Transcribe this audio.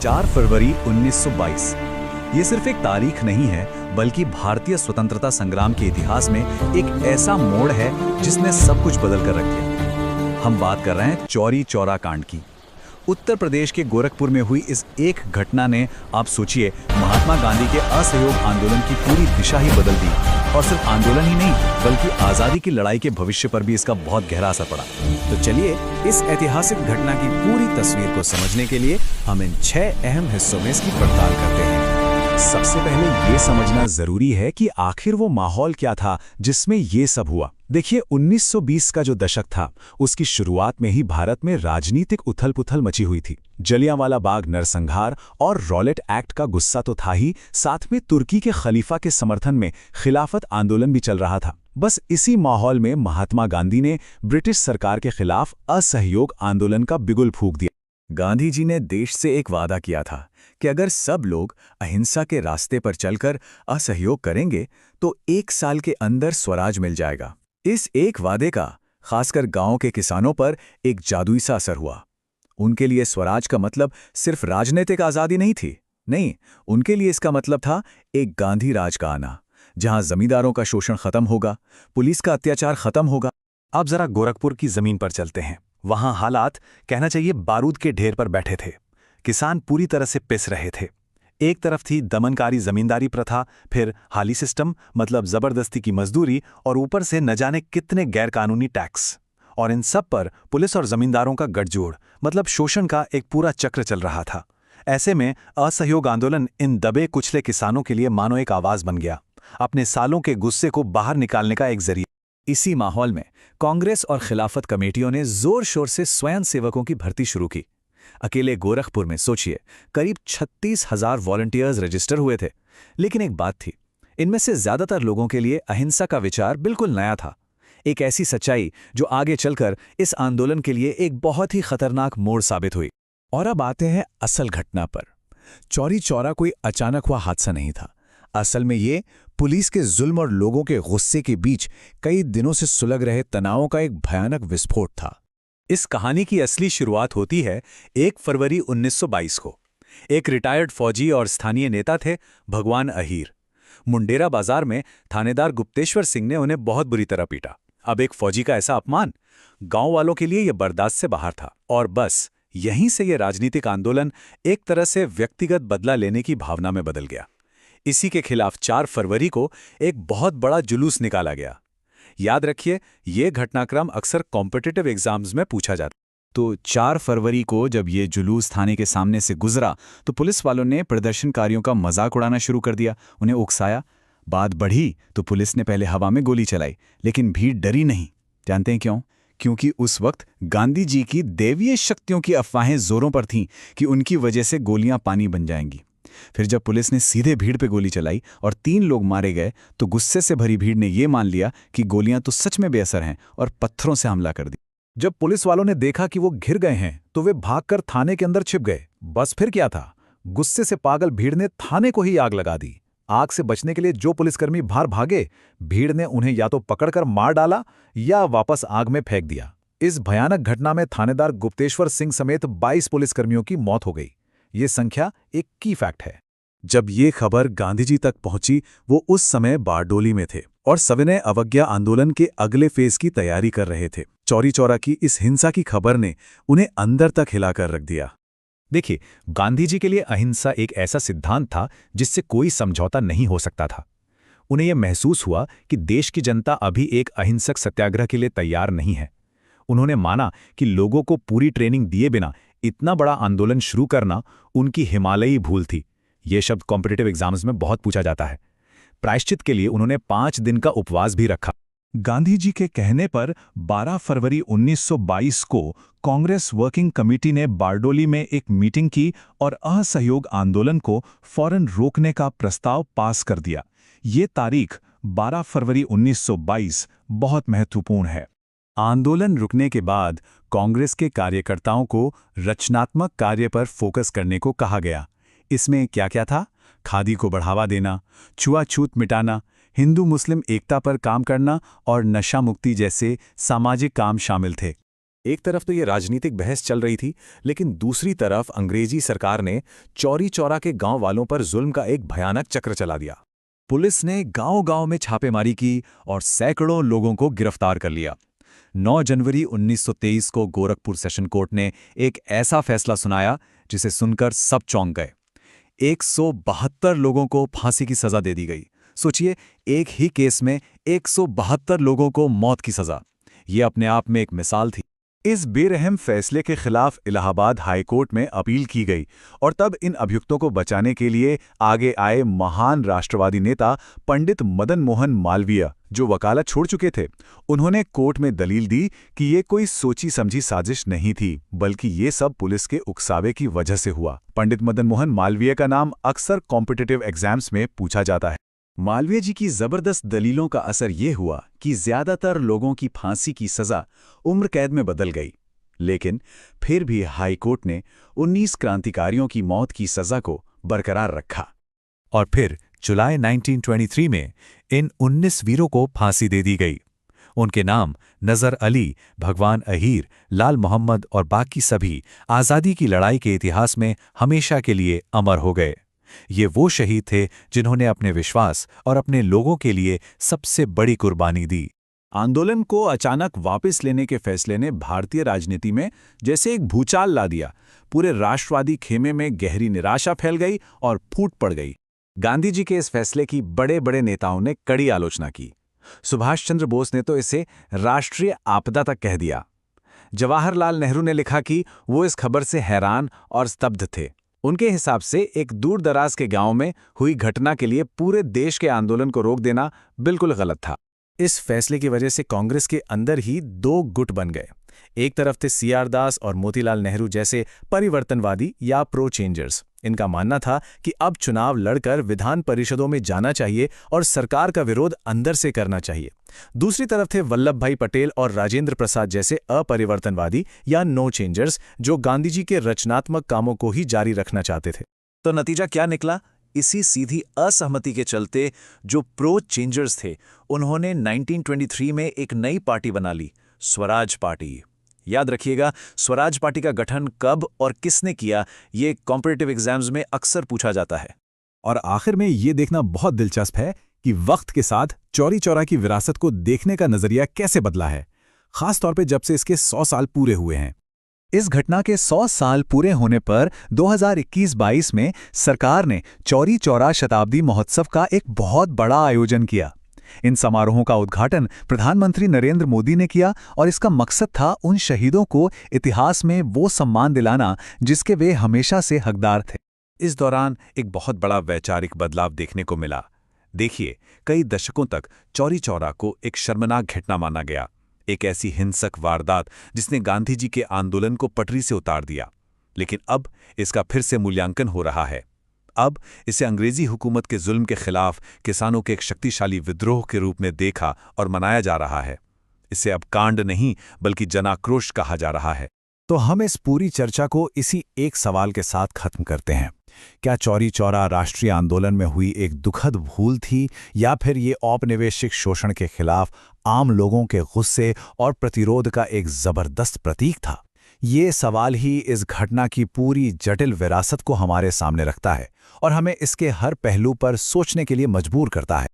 4 फरवरी 1922। ये सिर्फ एक तारीख नहीं है, बल्कि भारतीय स्वतंत्रता संग्राम के इतिहास में एक ऐसा मोड़ है जिसने सब कुछ बदल कर रख दिया। हम बात कर रहे हैं चौरी चौरा कांड की। उत्तर प्रदेश के गोरखपुर में हुई इस एक घटना ने, आप सोचिए, महात्मा गांधी के असहयोग आंदोलन की पूरी दिशा ही बदल दी। और सिर्फ आंदोलन ही नहीं, बल्कि आज़ादी की लड़ाई के भविष्य पर भी इसका बहुत गहरा असर पड़ा। तो चलिए इस ऐतिहासिक घटना की पूरी तस्वीर को समझने के लिए हम इन 6 अहम हिस्सों में इसकी पड़ताल करते हैं। सबसे पहले ये समझना जरूरी है कि आखिर वो माहौल क्या था जिसमें ये सब हुआ। देखिए, 1920 का जो दशक था, उसकी शुरुआत में ही भारत में राजनीतिक उथल-पुथल मची हुई थी। जलियांवाला बाग नरसंहार और रॉलेट एक्ट का गुस्सा तो था ही, साथ में तुर्की के खलीफा के समर्थन में खिलाफत आंदोलन भी चल रहा था। बस इसी माहौल में महात्मा गांधी ने ब्रिटिश सरकार के खिलाफ असहयोग आंदोलन का बिगुल फूंक दिया। गांधी जी ने देश से एक वादा किया था कि अगर सब लोग अहिंसा के रास्ते पर चलकर असहयोग करेंगे तो 1 साल के अंदर स्वराज मिल जाएगा। इस एक वादे का खासकर गांव के किसानों पर एक जादुई सा असर हुआ। उनके लिए स्वराज का मतलब सिर्फ राजनीतिक आज़ादी नहीं थी। नहीं, उनके लिए इसका मतलब था एक गांधी राज का आना, जहां जमींदारों का शोषण खत्म होगा, पुलिस का अत्याचार खत्म होगा। अब जरा गोरखपुर की जमीन पर चलते हैं। वहां हालात, कहना चाहिए, बारूद के ढेर पर बैठे थे। किसान पूरी तरह से पिस रहे थे। एक तरफ थी दमनकारी जमींदारी प्रथा, फिर हाली सिस्टम मतलब जबरदस्ती की मजदूरी, और ऊपर से न जाने कितने गैरकानूनी टैक्स। और इन सब पर पुलिस और जमींदारों का गठजोड़ मतलब शोषण का एक पूरा चक्र चल रहा था। ऐसे में असहयोग आंदोलन इन दबे कुचले किसानों के लिए मानो एक आवाज बन गया, अपने सालों के गुस्से को बाहर निकालने का एक जरिया। इसी माहौल में कांग्रेस और खिलाफत कमेटियों ने जोर शोर से स्वयं सेवकों की भर्ती शुरू की। अकेले गोरखपुर में सोचिए, करीब 36,000 वॉलंटियर्स रजिस्टर हुए थे। लेकिन एक बात थी, इनमें से ज्यादातर लोगों के लिए अहिंसा का विचार बिल्कुल नया था। एक ऐसी सच्चाई जो आगे चलकर इस आंदोलन के लिए एक बहुत ही खतरनाक मोड़ साबित हुई। और अब आते हैं असल घटना पर। चौरी चौरा कोई अचानक हुआ हादसा नहीं था। असल में ये पुलिस के जुल्म और लोगों के गुस्से के बीच कई दिनों से सुलग रहे तनावों का एक भयानक विस्फोट था। इस कहानी की असली शुरुआत होती है 1 फरवरी 1922 को। एक रिटायर्ड फौजी और स्थानीय नेता थे भगवान अहीर। मुंडेरा बाजार में थानेदार गुप्तेश्वर सिंह ने उन्हें बहुत बुरी तरह पीटा। अब एक फौजी का ऐसा अपमान गांव वालों के लिए यह बर्दाश्त से बाहर था। और बस यहीं से यह राजनीतिक आंदोलन एक तरह से व्यक्तिगत बदला लेने की भावना में बदल गया। इसी के खिलाफ 4 फरवरी को एक बहुत बड़ा जुलूस निकाला गया। याद रखिए, यह घटनाक्रम अक्सर कॉम्पिटिटिव एग्जाम्स में पूछा जाता। तो 4 फरवरी को जब ये जुलूस थाने के सामने से गुजरा तो पुलिस वालों ने प्रदर्शनकारियों का मजाक उड़ाना शुरू कर दिया, उन्हें उकसाया। बात बढ़ी तो पुलिस ने पहले हवा में गोली चलाई, लेकिन भीड़ डरी नहीं। जानते हैं क्यों? क्योंकि उस वक्त गांधी जी की दैवीय शक्तियों की अफवाहें जोरों पर थीं कि उनकी वजह से गोलियां पानी बन जाएंगी। फिर जब पुलिस ने सीधे भीड़ पे गोली चलाई और 3 लोग मारे गए तो गुस्से से भरी भीड़ ने यह मान लिया कि गोलियां तो सच में बेअसर हैं और पत्थरों से हमला कर दी। जब पुलिस वालों ने देखा कि वो घिर गए हैं तो वे भागकर थाने के अंदर छिप गए। बस फिर क्या था, गुस्से से पागल भीड़ ने थाने को ही आग लगा दी। आग से बचने के लिए जो पुलिसकर्मी बाहर भागे, भीड़ ने उन्हें या तो पकड़कर मार डाला या वापस आग में फेंक दिया। इस भयानक घटना में थानेदार गुप्तेश्वर सिंह समेत 22 पुलिसकर्मियों की मौत हो गई। ये संख्या एक की फैक्ट है। जब ये खबर गांधी जी तक पहुंची, वो उस समय बारडोली में थे और सविनय अवज्ञा आंदोलन के अगले फेज की तैयारी कर रहे थे। चौरी चौरा की इस हिंसा की खबर ने उन्हें अंदर तक हिलाकर रख दिया। देखिए, गांधी जी के लिए अहिंसा एक ऐसा सिद्धांत था जिससे कोई समझौता नहीं हो सकता था। उन्हें यह महसूस हुआ कि देश की जनता अभी एक अहिंसक सत्याग्रह के लिए तैयार नहीं है। उन्होंने माना कि लोगों को पूरी ट्रेनिंग दिए बिना इतना बड़ा आंदोलन शुरू करना उनकी हिमालयी भूल थी। यह शब्द कॉम्पिटिटिव एग्जाम्स में बहुत पूछा जाता है। प्रायश्चित के लिए उन्होंने 5 दिन का उपवास भी रखा। गांधी जी के कहने पर 12 फरवरी 1922 को कांग्रेस वर्किंग कमेटी ने बारडोली में एक मीटिंग की और असहयोग आंदोलन को फौरन रोकने का प्रस्ताव पास कर दिया। ये तारीख 12 फरवरी 1922 बहुत महत्वपूर्ण है। आंदोलन रुकने के बाद कांग्रेस के कार्यकर्ताओं को रचनात्मक कार्य पर फोकस करने को कहा गया। इसमें क्या क्या था? खादी को बढ़ावा देना, छुआछूत मिटाना, हिंदू मुस्लिम एकता पर काम करना और नशा मुक्ति जैसे सामाजिक काम शामिल थे। एक तरफ तो ये राजनीतिक बहस चल रही थी, लेकिन दूसरी तरफ अंग्रेजी सरकार ने चौरी चौरा के गांव वालों पर जुल्म का एक भयानक चक्र चला दिया। पुलिस ने गांव-गांव में छापेमारी की और सैकड़ों लोगों को गिरफ्तार कर लिया। 9 जनवरी 1923 को गोरखपुर सेशन कोर्ट ने एक ऐसा फैसला सुनाया जिसे सुनकर सब चौंक गए। 172 लोगों को फांसी की सजा दे दी गई। सोचिए, एक ही केस में 172 लोगों को मौत की सजा। ये अपने आप में एक मिसाल थी। इस बेरहम फैसले के खिलाफ इलाहाबाद हाई कोर्ट में अपील की गई और तब इन अभियुक्तों को बचाने के लिए आगे आए महान राष्ट्रवादी नेता पंडित मदन मोहन मालवीय, जो वकालत छोड़ चुके थे। उन्होंने कोर्ट में दलील दी कि ये कोई सोची समझी साजिश नहीं थी, बल्कि ये सब पुलिस के उकसावे की वजह से हुआ। पंडित मदन मोहन मालवीय का नाम अक्सर कॉम्पिटिटिव एग्जाम्स में पूछा जाता है। मालवीय जी की जबरदस्त दलीलों का असर ये हुआ कि ज्यादातर लोगों की फांसी की सजा उम्र कैद में बदल गई, लेकिन फिर भी हाई कोर्ट ने 19 क्रांतिकारियों की मौत की सजा को बरकरार रखा। और फिर जुलाई 1923 में इन 19 वीरों को फांसी दे दी गई। उनके नाम नजर अली, भगवान अहीर, लाल मोहम्मद और बाकी सभी आज़ादी की लड़ाई के इतिहास में हमेशा के लिए अमर हो गए। ये वो शहीद थे जिन्होंने अपने विश्वास और अपने लोगों के लिए सबसे बड़ी कुर्बानी दी। आंदोलन को अचानक वापस लेने के फैसले ने भारतीय राजनीति में जैसे एक भूचाल ला दिया। पूरे राष्ट्रवादी खेमे में गहरी निराशा फैल गई और फूट पड़ गई। गांधी जी के इस फैसले की बड़े बड़े नेताओं ने कड़ी आलोचना की। सुभाष चंद्र बोस ने तो इसे राष्ट्रीय आपदा तक कह दिया। जवाहरलाल नेहरू ने लिखा कि वो इस खबर से हैरान और स्तब्ध थे। उनके हिसाब से एक दूर दराज के गांव में हुई घटना के लिए पूरे देश के आंदोलन को रोक देना बिल्कुल गलत था। इस फैसले की वजह से कांग्रेस के अंदर ही 2 गुट बन गए। एक तरफ थे सीआर दास और मोतीलाल नेहरू जैसे परिवर्तनवादी या प्रो चेंजर्स। इनका मानना था कि अब चुनाव लड़कर विधान परिषदों में जाना चाहिए और सरकार का विरोध अंदर से करना चाहिए। दूसरी तरफ थे वल्लभ भाई पटेल और राजेंद्र प्रसाद जैसे अपरिवर्तनवादी या नो चेंजर्स, जो गांधी जी के रचनात्मक कामों को ही जारी रखना चाहते थे। तो नतीजा क्या निकला? इसी सीधी असहमति के चलते जो प्रो चेंजर्स थे, उन्होंने 1923 में एक नई पार्टी बना ली, स्वराज पार्टी। याद रखिएगा, स्वराज पार्टी का गठन कब और किसने किया, ये कॉम्पिटिटिव एग्जाम्स में अक्सर पूछा जाता है। और आखिर में ये देखना बहुत दिलचस्प है कि वक्त के साथ चौरी चौरा की विरासत को देखने का नजरिया कैसे बदला है, खासतौर पे जब से इसके 100 साल पूरे हुए हैं। इस घटना के 100 साल पूरे होने पर 2021-22 में सरकार ने चौरी चौरा शताब्दी महोत्सव का एक बहुत बड़ा आयोजन किया। इन समारोहों का उद्घाटन प्रधानमंत्री नरेंद्र मोदी ने किया और इसका मकसद था उन शहीदों को इतिहास में वो सम्मान दिलाना जिसके वे हमेशा से हकदार थे। इस दौरान एक बहुत बड़ा वैचारिक बदलाव देखने को मिला। देखिए, कई दशकों तक चौरी चौरा को एक शर्मनाक घटना माना गया, एक ऐसी हिंसक वारदात जिसने गांधी जी के आंदोलन को पटरी से उतार दिया। लेकिन अब इसका फिर से मूल्यांकन हो रहा है। अब इसे अंग्रेजी हुकूमत के जुल्म के खिलाफ किसानों के एक शक्तिशाली विद्रोह के रूप में देखा और मनाया जा रहा है। इसे अब कांड नहीं बल्कि जनाक्रोश कहा जा रहा है। तो हम इस पूरी चर्चा को इसी एक सवाल के साथ खत्म करते हैं। क्या चौरी चौरा राष्ट्रीय आंदोलन में हुई एक दुखद भूल थी, या फिर ये औपनिवेशिक शोषण के खिलाफ आम लोगों के गुस्से और प्रतिरोध का एक जबरदस्त प्रतीक था? ये सवाल ही इस घटना की पूरी जटिल विरासत को हमारे सामने रखता है और हमें इसके हर पहलू पर सोचने के लिए मजबूर करता है।